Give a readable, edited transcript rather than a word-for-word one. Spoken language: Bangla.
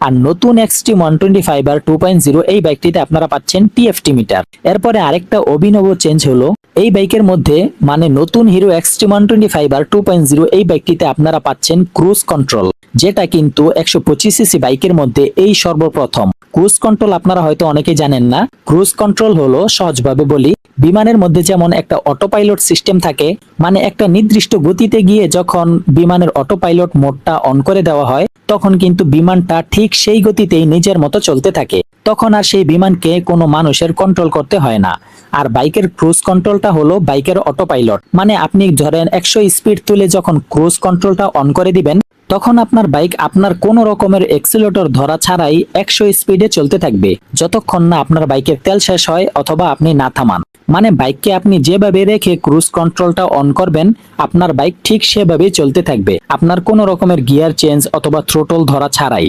আর নতুন এক্সট্রিম 125 আর 2.0 এই বাইকটিতে আপনারা পাচ্ছেন টিএফটি মিটার। এরপরে আরেকটা অভিনব চেঞ্জ হলো এই বাইকের মধ্যে, মানে নতুন হিরো এক্সট্রিম 125 আর 2.0 এই বাইকটিতে আপনারা পাচ্ছেন ক্রুজ কন্ট্রোল, যেটা কিন্তু 125 সিসি বাইকের মধ্যে এই সর্বপ্রথম। ক্রুজ কন্ট্রোল আপনারা হয়তো অনেকেই জানেন না। ক্রুজ কন্ট্রোল হলো, সহজভাবে বলি, বিমানের মধ্যে যেমন একটা অটো পাইলট সিস্টেম থাকে, মানে একটা নির্দিষ্ট গতিতে গিয়ে যখন বিমানের অটো পাইলট মোডটা অন করে দেওয়া হয় তখন কিন্তু বিমানটা ঠিক সেই গতিতেই নিজের মতো চলতে থাকে, তখন আর সেই বিমানকে কোনো মানুষের কন্ট্রোল করতে হয় না। আর বাইকের ক্রুজ কন্ট্রোলটা হলো বাইকের অটো পাইলট, মানে আপনি ধরেন 100 স্পিড তুলে যখন ক্রুজ কন্ট্রোলটা অন করে দিবেন তখন আপনার বাইক আপনার কোনো রকমের এক্সিলেটর ধরা ছাড়াই 100 স্পিডে চলতে থাকবে, যতক্ষণ না আপনার বাইকের তেল শেষ হয় অথবা আপনি না থামান। মানে বাইককে আপনি যেভাবে রেখে ক্রুজ কন্ট্রোলটা অন করবেন আপনার বাইক ঠিক সেভাবেই চলতে থাকবে, আপনার কোনো রকমের গিয়ার চেঞ্জ অথবা থ্রোটল ধরা ছাড়াই।